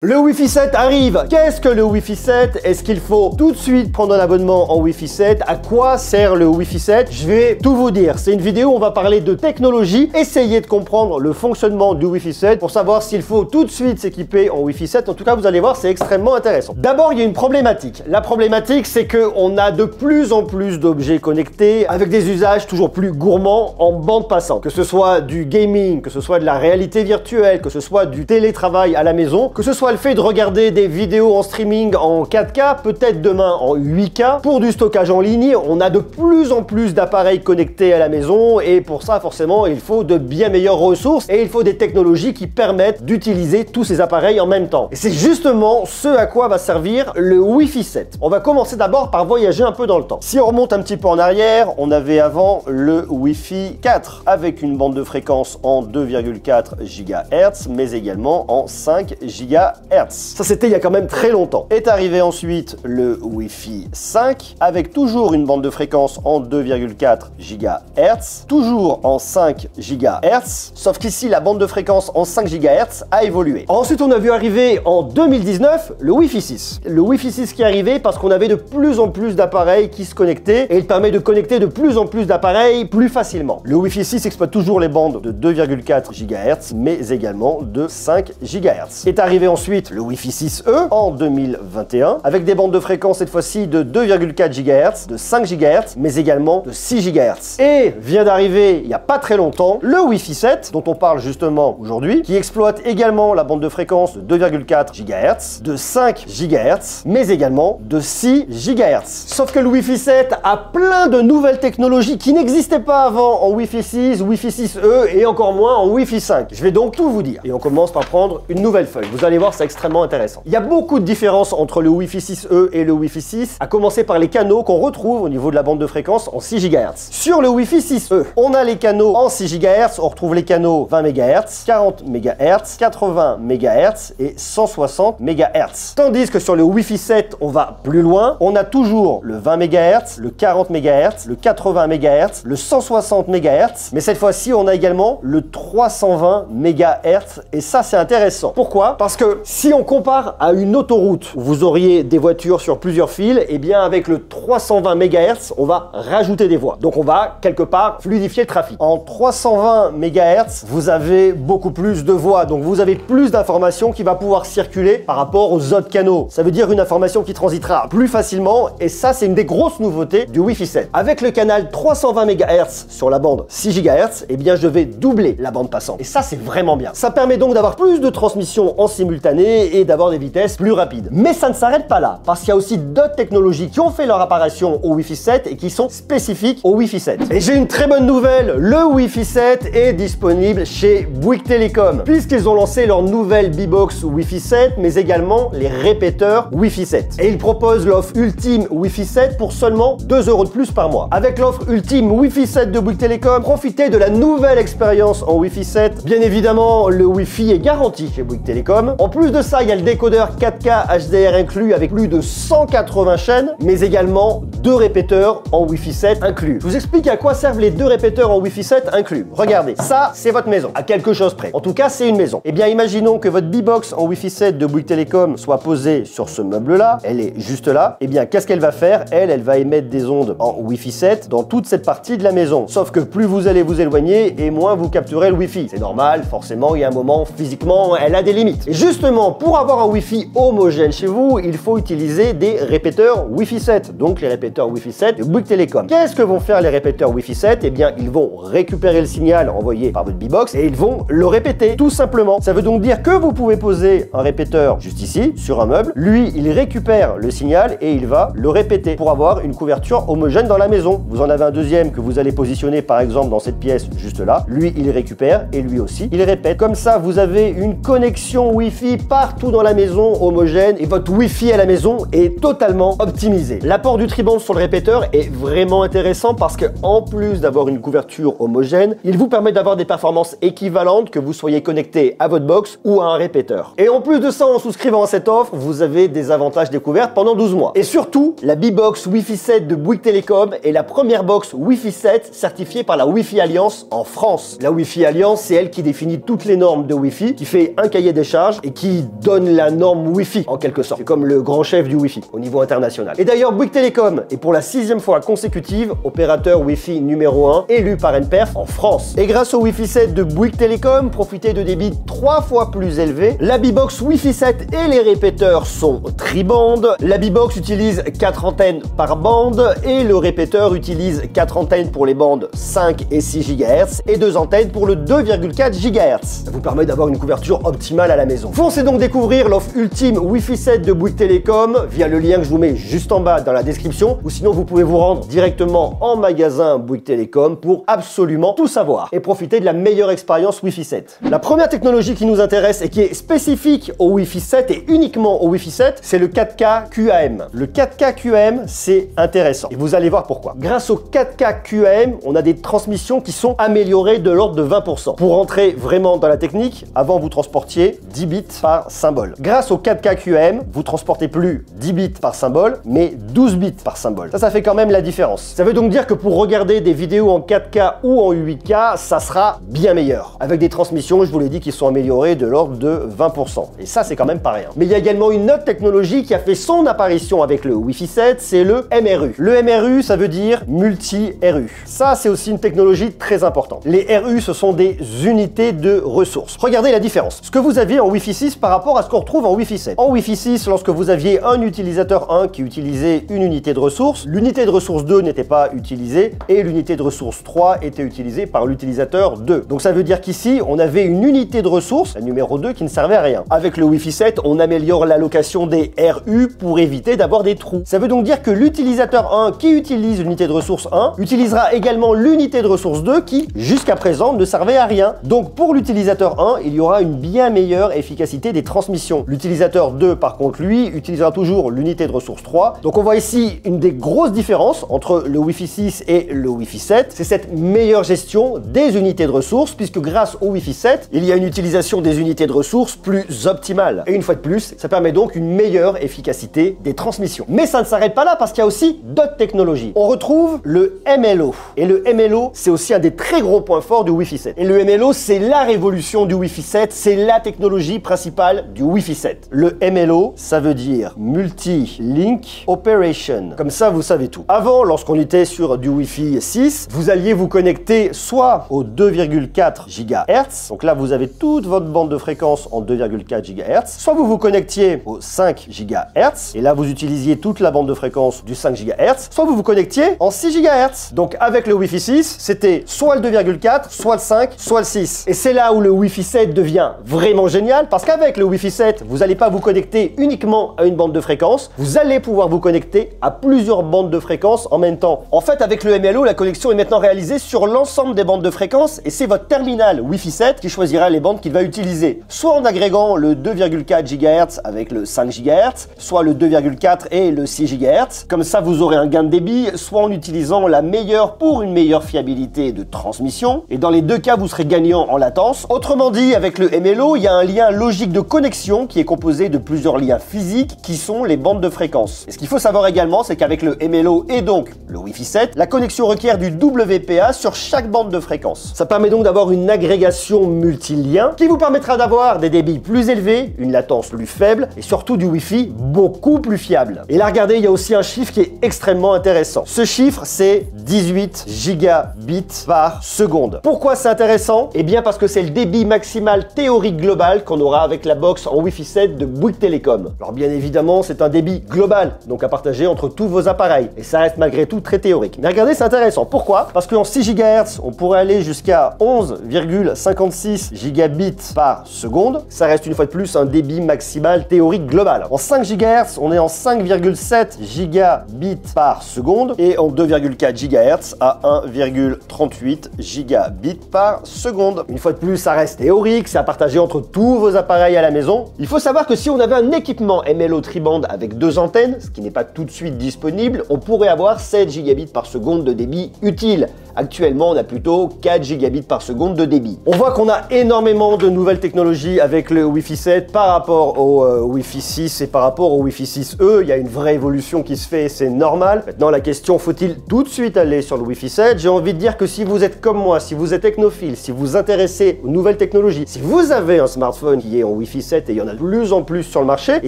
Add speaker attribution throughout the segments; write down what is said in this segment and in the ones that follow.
Speaker 1: Le Wi-Fi 7 arrive. Qu'est-ce que le Wi-Fi 7? Est-ce qu'il faut tout de suite prendre un abonnement en Wi-Fi 7? À quoi sert le Wi-Fi 7? Je vais tout vous dire. C'est une vidéo où on va parler de technologie, essayer de comprendre le fonctionnement du Wi-Fi 7 pour savoir s'il faut tout de suite s'équiper en Wi-Fi 7. En tout cas, vous allez voir, c'est extrêmement intéressant. D'abord, il y a une problématique. La problématique, c'est qu'on a de plus en plus d'objets connectés avec des usages toujours plus gourmands en bande passante. Que ce soit du gaming, que ce soit de la réalité virtuelle, que ce soit du télétravail à la maison, que ce soit le fait de regarder des vidéos en streaming en 4K, peut-être demain en 8K. Pour du stockage en ligne, on a de plus en plus d'appareils connectés à la maison et pour ça, forcément, il faut de bien meilleures ressources et il faut des technologies qui permettent d'utiliser tous ces appareils en même temps. Et c'est justement ce à quoi va servir le Wi-Fi 7. On va commencer d'abord par voyager un peu dans le temps. Si on remonte un petit peu en arrière, on avait avant le Wi-Fi 4 avec une bande de fréquence en 2,4 GHz, mais également en 5 GHz. Ça, c'était il y a quand même très longtemps. Est arrivé ensuite le Wi-Fi 5 avec toujours une bande de fréquence en 2,4 GHz, toujours en 5 GHz, sauf qu'ici, la bande de fréquence en 5 GHz a évolué. Ensuite, on a vu arriver en 2019 le Wi-Fi 6. Le Wi-Fi 6 qui est arrivé parce qu'on avait de plus en plus d'appareils qui se connectaient et il permet de connecter de plus en plus d'appareils plus facilement. Le Wi-Fi 6 exploite toujours les bandes de 2,4 GHz, mais également de 5 GHz. Est arrivé ensuite le Wi-Fi 6E en 2021 avec des bandes de fréquence cette fois-ci de 2,4 GHz, de 5 GHz, mais également de 6 GHz. Et vient d'arriver il n'y a pas très longtemps le Wi-Fi 7 dont on parle justement aujourd'hui, qui exploite également la bande de fréquence de 2,4 GHz, de 5 GHz, mais également de 6 GHz. Sauf que le Wi-Fi 7 a plein de nouvelles technologies qui n'existaient pas avant en Wi-Fi 6, Wi-Fi 6E et encore moins en Wi-Fi 5. Je vais donc tout vous dire. Et on commence par prendre une nouvelle feuille. Vous allez voir, c'est extrêmement intéressant. Il y a beaucoup de différences entre le Wi-Fi 6E et le Wi-Fi 6, à commencer par les canaux qu'on retrouve au niveau de la bande de fréquence en 6 GHz. Sur le Wi-Fi 6E, on a les canaux en 6 GHz, on retrouve les canaux 20 MHz, 40 MHz, 80 MHz et 160 MHz. Tandis que sur le Wi-Fi 7, on va plus loin, on a toujours le 20 MHz, le 40 MHz, le 80 MHz, le 160 MHz, mais cette fois-ci, on a également le 320 MHz et ça, c'est intéressant. Pourquoi? Parce que si on compare à une autoroute où vous auriez des voitures sur plusieurs fils, et bien avec le 320 MHz, on va rajouter des voies. Donc on va quelque part fluidifier le trafic. En 320 MHz, vous avez beaucoup plus de voies, donc vous avez plus d'informations qui va pouvoir circuler par rapport aux autres canaux. Ça veut dire une information qui transitera plus facilement et ça c'est une des grosses nouveautés du Wi-Fi 7. Avec le canal 320 MHz sur la bande 6 GHz, et bien je vais doubler la bande passante. Et ça c'est vraiment bien. Ça permet donc d'avoir plus de transmissions en simultané et d'avoir des vitesses plus rapides. Mais ça ne s'arrête pas là, parce qu'il y a aussi d'autres technologies qui ont fait leur apparition au Wi-Fi 7 et qui sont spécifiques au Wi-Fi 7. Et j'ai une très bonne nouvelle, le Wi-Fi 7 est disponible chez Bouygues Telecom, puisqu'ils ont lancé leur nouvelle B-Box Wi-Fi 7, mais également les répéteurs Wi-Fi 7. Et ils proposent l'offre ultime Wi-Fi 7 pour seulement 2 € de plus par mois. Avec l'offre ultime Wi-Fi 7 de Bouygues Telecom, profitez de la nouvelle expérience en Wi-Fi 7. Bien évidemment, le Wi-Fi est garanti chez Bouygues Telecom. En plus de ça, il y a le décodeur 4K HDR inclus avec plus de 180 chaînes, mais également 2 répéteurs en Wi-Fi 7 inclus. Je vous explique à quoi servent les 2 répéteurs en Wi-Fi 7 inclus. Regardez, ça, c'est votre maison, à quelque chose près. En tout cas, c'est une maison. Eh bien, imaginons que votre B-Box en Wi-Fi 7 de Bouygues Telecom soit posée sur ce meuble-là. Elle est juste là. Eh bien, qu'est-ce qu'elle va faire? Elle va émettre des ondes en Wi-Fi 7 dans toute cette partie de la maison. Sauf que plus vous allez vous éloigner et moins vous capturez le Wi-Fi. C'est normal, forcément, il y a un moment, physiquement, elle a des limites. Et justement, pour avoir un Wi-Fi homogène chez vous, il faut utiliser des répéteurs Wi-Fi 7, donc les répéteurs Wi-Fi 7 de Bouygues Telecom. Qu'est-ce que vont faire les répéteurs Wi-Fi 7? Eh bien, ils vont récupérer le signal envoyé par votre B-Box et ils vont le répéter, tout simplement. Ça veut donc dire que vous pouvez poser un répéteur juste ici, sur un meuble. Lui, il récupère le signal et il va le répéter pour avoir une couverture homogène dans la maison. Vous en avez un deuxième que vous allez positionner, par exemple, dans cette pièce juste là. Lui, il récupère et lui aussi, il répète. Comme ça, vous avez une connexion Wi-Fi partout dans la maison homogène et votre Wi-Fi à la maison est totalement optimisé. L'apport du tri-bande sur le répéteur est vraiment intéressant parce que en plus d'avoir une couverture homogène, il vous permet d'avoir des performances équivalentes que vous soyez connecté à votre box ou à un répéteur. Et en plus de ça, en souscrivant à cette offre, vous avez des avantages découvertes pendant 12 mois. Et surtout, la B-Box Wi-Fi 7 de Bouygues Telecom est la première box Wi-Fi 7 certifiée par la Wi-Fi Alliance en France. La Wi-Fi Alliance, c'est elle qui définit toutes les normes de Wi-Fi, qui fait un cahier des charges et qui qui donne la norme Wi-Fi en quelque sorte. C'est comme le grand chef du Wi-Fi au niveau international. Et d'ailleurs, Bouygues Telecom est pour la 6e fois consécutive opérateur Wi-Fi numéro 1 élu par nPerf en France. Et grâce au Wi-Fi 7 de Bouygues Telecom, profitez de débits 3 fois plus élevés. La B-Box Wi-Fi 7 et les répéteurs sont tribandes. La B-Box utilise 4 antennes par bande et le répéteur utilise 4 antennes pour les bandes 5 et 6 GHz et 2 antennes pour le 2,4 GHz. Ça vous permet d'avoir une couverture optimale à la maison. Foncez donc découvrir l'offre ultime Wi-Fi 7 de Bouygues Telecom via le lien que je vous mets juste en bas dans la description, ou sinon vous pouvez vous rendre directement en magasin Bouygues Telecom pour absolument tout savoir et profiter de la meilleure expérience Wi-Fi 7. La première technologie qui nous intéresse et qui est spécifique au Wi-Fi 7 et uniquement au Wi-Fi 7, c'est le 4K QAM. Le 4K QAM, c'est intéressant et vous allez voir pourquoi. Grâce au 4K QAM, on a des transmissions qui sont améliorées de l'ordre de 20%. Pour rentrer vraiment dans la technique, avant vous transportiez 10 bits par symbole. Grâce au 4K QAM, vous transportez plus 10 bits par symbole, mais 12 bits par symbole. Ça fait quand même la différence. Ça veut donc dire que pour regarder des vidéos en 4K ou en 8K, ça sera bien meilleur. Avec des transmissions, je vous l'ai dit, qui sont améliorées de l'ordre de 20%. Et ça, c'est quand même pas rien. Mais il y a également une autre technologie qui a fait son apparition avec le Wi-Fi 7, c'est le MRU. Le MRU, ça veut dire multi-RU. Ça, c'est aussi une technologie très importante. Les RU, ce sont des unités de ressources. Regardez la différence. Ce que vous aviez en Wi-Fi 6 par rapport à ce qu'on retrouve en Wi-Fi 7. En Wi-Fi 6, lorsque vous aviez un utilisateur 1 qui utilisait une unité de ressources, l'unité de ressource 2 n'était pas utilisée et l'unité de ressource 3 était utilisée par l'utilisateur 2. Donc ça veut dire qu'ici, on avait une unité de ressources, la numéro 2, qui ne servait à rien. Avec le Wi-Fi 7, on améliore l'allocation des RU pour éviter d'avoir des trous. Ça veut donc dire que l'utilisateur 1 qui utilise l'unité de ressource 1 utilisera également l'unité de ressource 2 qui, jusqu'à présent, ne servait à rien. Donc pour l'utilisateur 1, il y aura une bien meilleure efficacité des transmissions. L'utilisateur 2, par contre, lui, utilisera toujours l'unité de ressource 3. Donc on voit ici une des grosses différences entre le Wi-Fi 6 et le Wi-Fi 7. C'est cette meilleure gestion des unités de ressources, puisque grâce au Wi-Fi 7, il y a une utilisation des unités de ressources plus optimale. Et une fois de plus, ça permet donc une meilleure efficacité des transmissions. Mais ça ne s'arrête pas là, parce qu'il y a aussi d'autres technologies. On retrouve le MLO. Et le MLO, c'est aussi un des très gros points forts du Wi-Fi 7. Et le MLO, c'est la révolution du Wi-Fi 7, c'est la technologie principale du Wi-Fi 7. Le MLO, ça veut dire Multi-Link Operation. Comme ça, vous savez tout. Avant, lorsqu'on était sur du Wi-Fi 6, vous alliez vous connecter soit au 2,4 GHz, donc là, vous avez toute votre bande de fréquence en 2,4 GHz, soit vous vous connectiez au 5 GHz, et là, vous utilisiez toute la bande de fréquence du 5 GHz, soit vous vous connectiez en 6 GHz. Donc, avec le Wi-Fi 6, c'était soit le 2,4, soit le 5, soit le 6. Et c'est là où le Wi-Fi 7 devient vraiment génial, parce qu'avec le Wi-Fi 7, vous n'allez pas vous connecter uniquement à une bande de fréquence, vous allez pouvoir vous connecter à plusieurs bandes de fréquences en même temps. En fait, avec le MLO, la connexion est maintenant réalisée sur l'ensemble des bandes de fréquences et c'est votre terminal Wi-Fi 7 qui choisira les bandes qu'il va utiliser. Soit en agrégant le 2,4 GHz avec le 5 GHz, soit le 2,4 et le 6 GHz. Comme ça, vous aurez un gain de débit, soit en utilisant la meilleure pour une meilleure fiabilité de transmission. Et dans les deux cas, vous serez gagnant en latence. Autrement dit, avec le MLO, il y a un lien logique de connexion qui est composé de plusieurs liens physiques qui sont les bandes de fréquences. Et ce qu'il faut savoir également, c'est qu'avec le MLO et donc le Wi-Fi 7, la connexion requiert du WPA sur chaque bande de fréquence. Ça permet donc d'avoir une agrégation multilien qui vous permettra d'avoir des débits plus élevés, une latence plus faible et surtout du Wi-Fi beaucoup plus fiable. Et là, regardez, il y a aussi un chiffre qui est extrêmement intéressant. Ce chiffre, c'est 18 gigabits par seconde. Pourquoi c'est intéressant? Eh bien parce que c'est le débit maximal théorique global qu'on aura avec la box en Wi-Fi 7 de Bouygues Telecom. Alors bien évidemment, c'est un débit global, donc à partager entre tous vos appareils. Et ça reste malgré tout très théorique. Mais regardez, c'est intéressant. Pourquoi? Parce qu'en 6 GHz, on pourrait aller jusqu'à 11,56 gigabits par seconde. Ça reste une fois de plus un débit maximal théorique global. En 5 GHz, on est en 5,7 gigabits par seconde et en 2,4 GHz à 1,38 gigabits par seconde. Une fois de plus, ça reste théorique, c'est à partager entre tous vos appareils à la maison. Il faut savoir que si on avait un équipement MLO triband avec 2 antennes, ce qui n'est pas tout de suite disponible, on pourrait avoir 7 gigabits par seconde de débit utile. Actuellement, on a plutôt 4 gigabits par seconde de débit. On voit qu'on a énormément de nouvelles technologies avec le Wi-Fi 7 par rapport au Wi-Fi 6 et par rapport au Wi-Fi 6E. Il y a une vraie évolution qui se fait et c'est normal. Maintenant, la question, faut-il tout de suite aller sur le Wi-Fi 7? J'ai envie de dire que si vous êtes comme moi, si vous êtes technophile, si vous vous intéressez aux nouvelles technologies, si vous avez un smartphone qui est en Wi-Fi 7 et il y en a de plus en plus sur le marché, et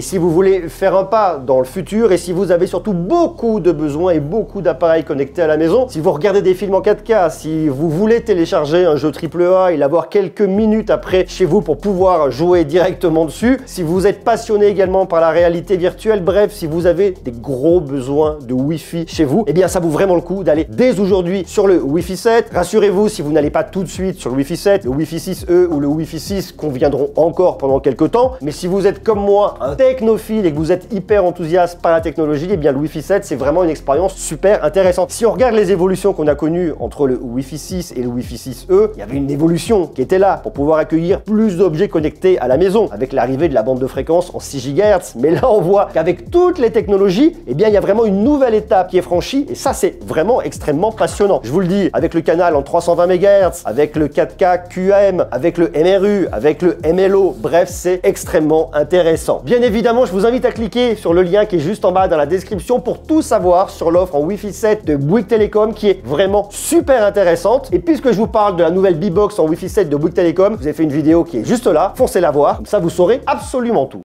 Speaker 1: si vous voulez faire un pas dans le futur et si vous avez surtout beaucoup de besoins et beaucoup d'appareils connectés à la maison, si vous regardez des films en 4K, si vous voulez télécharger un jeu AAA et l'avoir quelques minutes après chez vous pour pouvoir jouer directement dessus, si vous êtes passionné également par la réalité virtuelle, bref, si vous avez des gros besoins de Wi-Fi chez vous, eh bien ça vaut vraiment le coup d'aller dès aujourd'hui sur le Wi-Fi 7. Rassurez-vous, si vous n'allez pas tout de suite sur le Wi-Fi 7, le Wi-Fi 6E ou le Wi-Fi 6 conviendront encore pendant quelques temps, mais si vous êtes comme moi un technophile et que vous êtes hyper enthousiaste par la technologie, eh bien le Wi-Fi 7 c'est vraiment une expérience super intéressante. Si on regarde les évolutions qu'on a connues entre le Wi-Fi 6 et le Wi-Fi 6E, il y avait une évolution qui était là pour pouvoir accueillir plus d'objets connectés à la maison avec l'arrivée de la bande de fréquence en 6 GHz. Mais là on voit qu'avec toutes les technologies, eh bien il y a vraiment une nouvelle étape qui est franchie et ça c'est vraiment extrêmement passionnant. Je vous le dis, avec le canal en 320 MHz, avec le 4K QAM, avec le MRU, avec le MLO, bref c'est extrêmement intéressant. Bien évidemment, je vous invite à cliquer sur le lien qui est juste en bas dans la description pour tout savoir sur l'offre en Wi-Fi 7 de Bouygues Telecom qui est vraiment super intéressante. Et puisque je vous parle de la nouvelle B-Box en Wi-Fi 7 de Bouygues Telecom, je vous ai fait une vidéo qui est juste là, foncez la voir, comme ça vous saurez absolument tout.